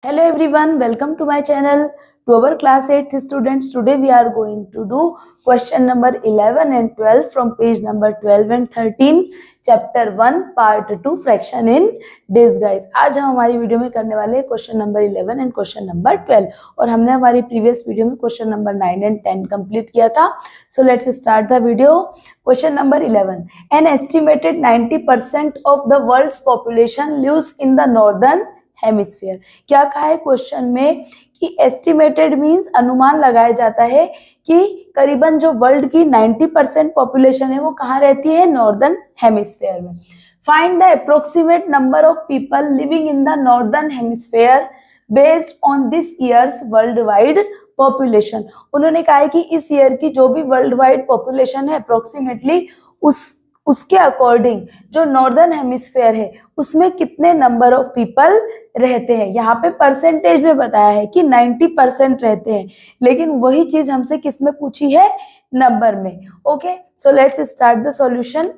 Hello everyone, welcome to my channel. To our class 8th students, today we are going to do question number 11 and 12 from page number 12 and 13, chapter 1, part 2, fraction in disguise. आज हम हमारी video में करने वाले हैं question number 11 and question number 12 और हमने हमारी प्रीवियस वीडियो में क्वेश्चन नंबर 9 एंड 10 कंप्लीट किया था. So let's start the video. Question number 11. An estimated 90% of the world's population lives in the northern hemisphere. क्या कहा है क्वेश्चन में कि एस्टिमेटेड मींस अनुमान लगाया जाता है कि करीबन जो वर्ल्ड की 90% पॉपुलेशन है वो कहाँ रहती है, नॉर्दर्न हेमिस्फीयर में. Find the approximate number of people living in the northern hemisphere based on this years world wide population. उन्होंने कहा है कि इस ईयर की जो भी वर्ल्ड वाइड पॉपुलेशन है अप्रोक्सीमेटली उसके अकॉर्डिंग जो नॉर्दर्न हेमिस्फीयर है उसमें कितने नंबर ऑफ पीपल रहते हैं. यहाँ पे परसेंटेज में बताया है कि 90% रहते हैं, लेकिन वही चीज हमसे किस में पूछी है, नंबर में. Okay, so let's start the solution.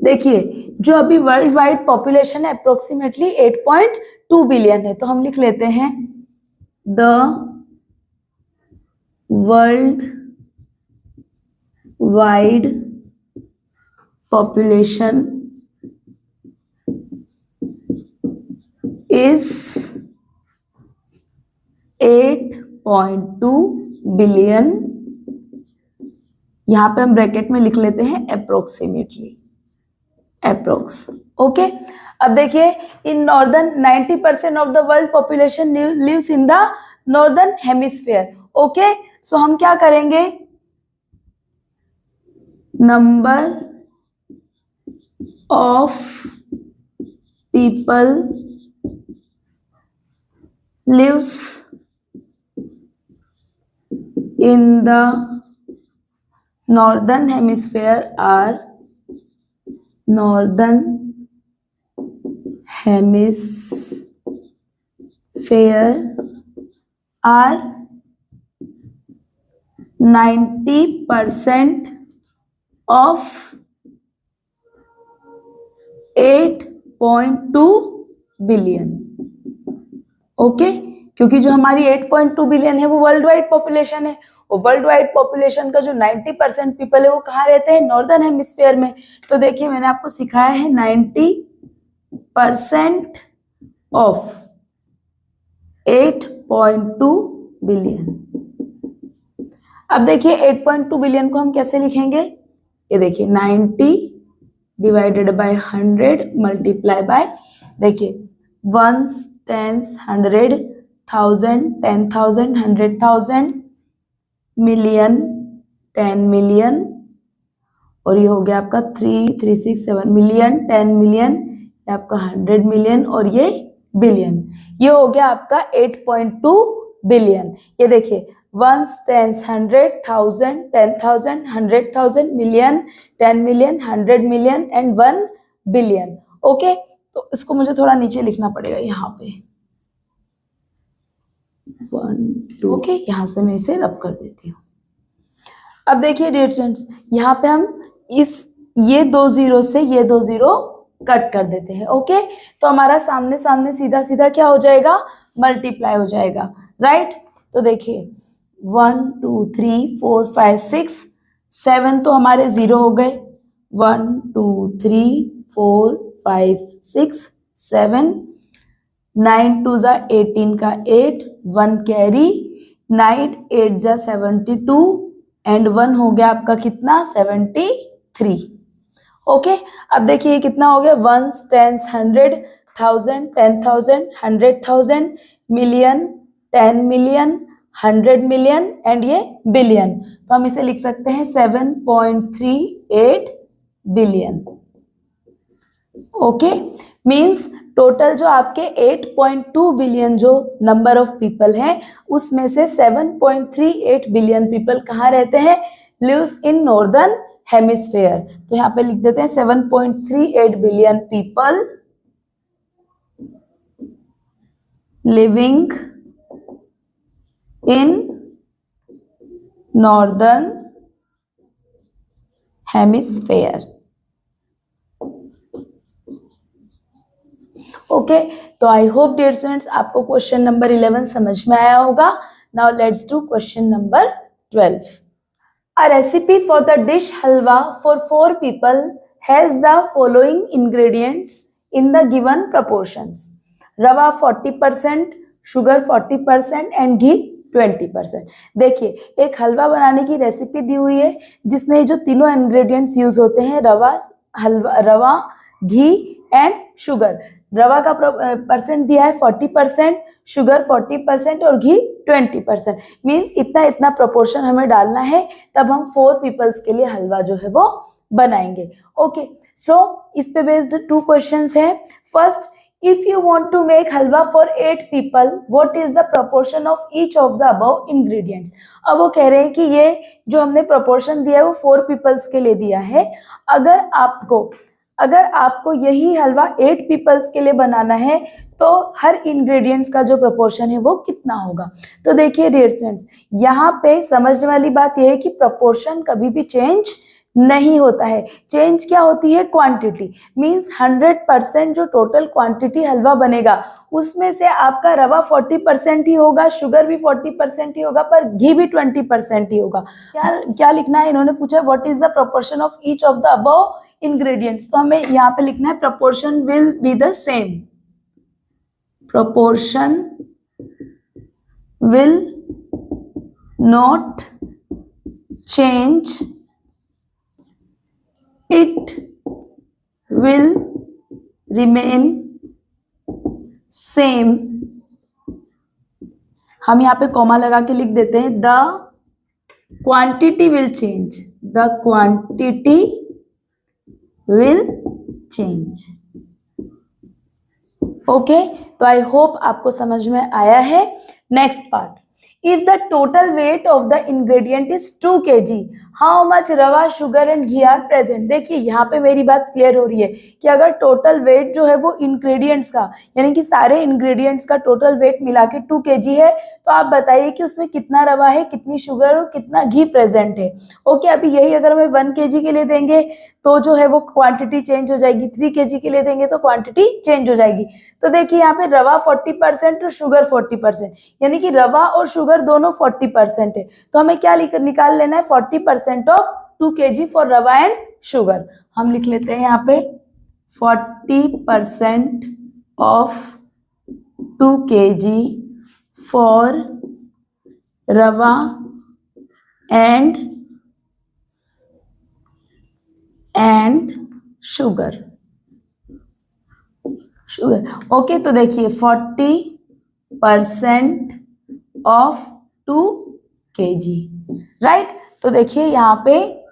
देखिए, जो अभी वर्ल्ड वाइड पॉपुलेशन है अप्रोक्सीमेटली 8.2 बिलियन है, तो हम लिख लेते हैं the world wide population is 8.2 billion. यहां पे हम ब्रैकेट में लिख लेते हैं अप्रोक्सीमेटली, अप्रोक्स. ओके, अब देखिए, in northern 90% of the world population lives in the northern hemisphere. Okay, so हम क्या करेंगे, number of people lives in the northern hemisphere are northern hemisphere are 90% of 8.2 billion. Okay, क्योंकि जो हमारी 8.2 billion है वो वर्ल्ड वाइड पॉपुलेशन है, और वर्ल्ड वाइड पॉपुलेशन का जो 90% पीपल है वो कहाँ रहते हैं, नॉर्दर्न हेमिस्फीयर में. तो देखिए, मैंने आपको सिखाया है 90% ऑफ 8.2 बिलियन. अब देखिए 8.2 बिलियन को हम कैसे लिखेंगे, ये देखिए 90 डिवाइडेड बाय 100 मल्टीप्लाई बाय, देखिए 1s 10s 100 1000 10,000 100,000 मिलियन 10 मिलियन, और ये हो गया आपका 3,367 मिलियन 10 मिलियन, ये आपका 100 मिलियन, और ये बिलियन. ये हो गया आपका 8.2 बिलियन. ये देखिए 1s 10s 100 1000 10,000 100,000 million 10 million 100 million and 1 billion. Okay, तो इसको मुझे थोड़ा नीचे लिखना पड़ेगा यहाँ पे 1 2. ओके, यहाँ से मैं इसे रब कर देती हूँ. अब देखिए डियर स्टूडेंट्स, यहाँ पे हम ये 2 जीरो से ये 2 जीरो कट कर देते हैं. ओके, तो हमारा सामने सामने सीधा सीधा क्या हो जाएगा, मल्टीप्लाई हो जाएगा, राइट. तो देखिए 1 2 3 4 5 6 7 तो हमारे जीरो हो गए, 1 2 3 4 5 6 7, 9 2 जा 18 का 8, 1 कैरी, 9 8 जा 72 एंड 1 हो गया आपका कितना, 73. ओके, अब देखिए ये कितना हो गया, 1s 10s 100 1000 10,000 100,000 million 10 million 100 million and ये बिलियन. तो हम इसे लिख सकते हैं 7.38 बिलियन. ओके, मींस टोटल जो आपके 8.2 बिलियन जो नंबर ऑफ पीपल हैं उसमें से 7.38 बिलियन पीपल कहाँ रहते हैं, लिव्स इन नॉर्दर्न हेमिस्फीयर. तो यहाँ पे लिख देते हैं 7.38 billion people living in northern hemisphere. Okay, तो आई होप डियर स्टूडेंट्स आपको क्वेश्चन नंबर 11 समझ में आया होगा. Now let's do question number 12. A recipe for the dish halwa for 4 people has the following ingredients in the given proportions. Rava 40%, sugar 40% and ghee 20%. देखिए एक हलवा बनाने की recipe दी हुई है जिसमें जो तीनों इंग्रेडिएंट्स यूज होते हैं रवा, घी एंड शुगर. रवा का परसेंट दिया है 40%, शुगर 40% और घी 20%. मीन्स इतना इतना प्रोपोर्शन हमें डालना है तब हम 4 पीपल्स के लिए हलवा जो है वो बनाएंगे. ओके, सो इस पे बेस्ड 2 क्वेश्चंस हैं. First, if you want to make halwa for 8 people, what is the proportion of each of the above ingredients? अब वो कह रहे हैं कि ये जो हमने proportion दिया है वो 4 peoples के लिए दिया है. अगर आपको यही हलवा 8 पीपल्स के लिए बनाना है तो हर इंग्रेडिएंट्स का जो प्रोपोर्शन है वो कितना होगा. तो देखिए डियर स्टूडेंट्स, यहाँ पे समझने वाली बात यह है कि प्रोपोर्शन कभी भी चेंज नहीं होता है. चेंज क्या होती है? क्वांटिटी. मींस 100% जो टोटल क्वांटिटी हलवा बनेगा उसमें से आपका रवा 40% ही होगा, शुगर भी 40% ही होगा, पर घी भी 20% ही होगा. क्या लिखना है? इन्होंने पूछा what is the proportion of each of the above ingredients. तो हमें यहाँ पे लिखना है proportion will be the same. Proportion will not change, it will remain same. हम यहाँ पे कॉमा लगा के लिख देते हैं the quantity will change. The quantity will change. Okay, तो आई होप आपको समझ में आया है. Next part, if the total weight of the ingredient is 2 kg, how much rava, sugar and ghee are present. देखिए यहाँ पे मेरी बात क्लियर हो रही है कि अगर टोटल वेट जो है वो इंग्रेडिएंट्स का, यानी कि सारे इंग्रेडिएंट्स का टोटल वेट मिला के 2 kg है, तो आप बताइए कि उसमें कितना रवा है, कितनी शुगर और कितना घी प्रेजेंट है. ओके, अभी यही अगर हमें 1 kg के लिए देंगे तो जो है वो क्वांटिटी चेंज हो जाएगी, 3 kg के लिए देंगे तो क्वांटिटी चेंज हो जाएगी. तो देखिए यहाँ पे रवा 40% और शुगर 40%, यानी कि रवा और शुगर दोनों 40% है. तो हमें क्या निकाल लेना है? 40% ऑफ 2 kg फॉर रवा एंड शुगर. हम लिख लेते हैं यहाँ पे 40% ऑफ 2 kg फॉर रवा एंड शुगर. ओके, तो देखिए 40% ऑफ 2 kg, राइट. तो देखिए यहाँ पे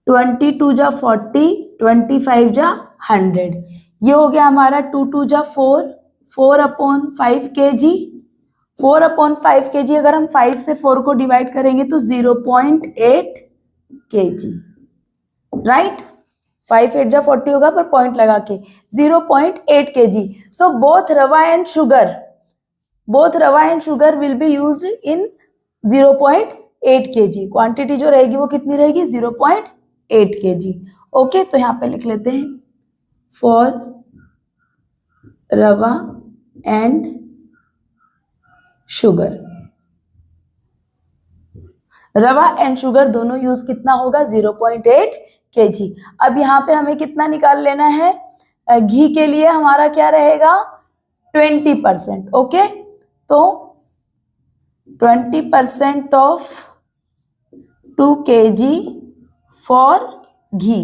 22 जा 40, 25 जा 100. ये हो गया हमारा 2 2 जा 4, 4/5 kg. 4/5 kg अगर हम 5 से 4 को डिवाइड करेंगे तो 0.8 kg, राइट. 5 8 जा 40 होगा पर पॉइंट लगा के 0.8 kg. सो बोथ रवा and sugar will be used in 0.8 kg. Quantity जो रहेगी वो कितनी रहेगी? 0.8 kg. ओके, तो यहाँ पे लिख लेते हैं फॉर रवा एंड शुगर. रवा एंड शुगर दोनों यूज कितना होगा? 0.8 kg. अब यहाँ पे हमें कितना निकाल लेना है? घी के लिए हमारा क्या रहेगा? 20%. ओके, तो 20% ऑफ 2 kg फॉर घी.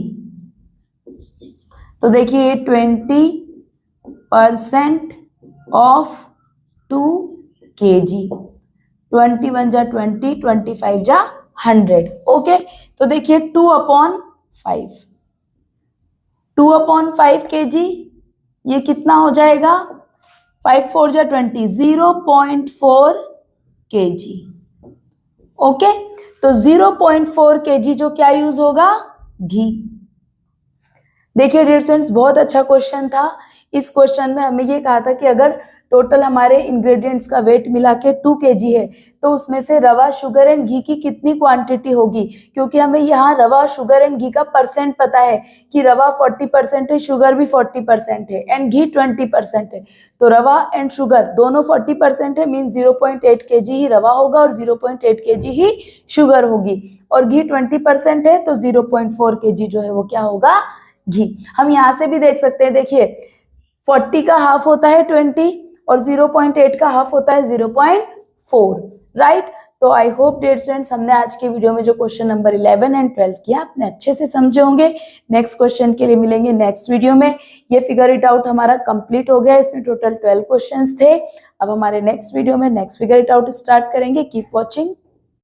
तो देखिए 20% ऑफ 2 kg, 21 जा 20, 25 जा 100. ओके, तो देखिए 2/5 kg, ये कितना हो जाएगा? 5 4 जा 20, 0.4 kg. ओके, तो 0.4 kg जो क्या यूज होगा? घी. देखिए डियर स्टूडेंट्स, बहुत अच्छा क्वेश्चन था. इस क्वेश्चन में हमें ये कहा था कि अगर टोटल हमारे इंग्रेडिएंट्स का वेट मिला के 2 kg है, तो उसमें से रवा, शुगर एंड घी की कितनी क्वांटिटी होगी, क्योंकि हमें यहाँ रवा, शुगर एंड घी का परसेंट पता है कि रवा 40% है, शुगर भी 40% है एंड घी 20% है। तो रवा एंड शुगर दोनों 40% है, मीन 0.8 kg ही रवा होगा और 0.8 kg ही शुगर होगी, और घी 20% है तो 0.4 kg जो है वो क्या होगा, घी। हम यहाँ से भी देख सकते हैं, देखिए 40 का हाफ होता है 20 और 0.8 का हाफ होता है 0.4, राइट। तो आई होप डियर स्टूडेंट्स, हमने आज के वीडियो में जो क्वेश्चन नंबर 11 एंड 12 किया आपने अच्छे से समझे होंगे। नेक्स्ट क्वेश्चन के लिए मिलेंगे नेक्स्ट वीडियो में। ये फिगर इट आउट हमारा कंप्लीट हो गया, इसमें टोटल 12 क्वेश्चंस थे। अब हमारे नेक्स्ट वीडियो में next figure it out start करेंगे। Keep watching.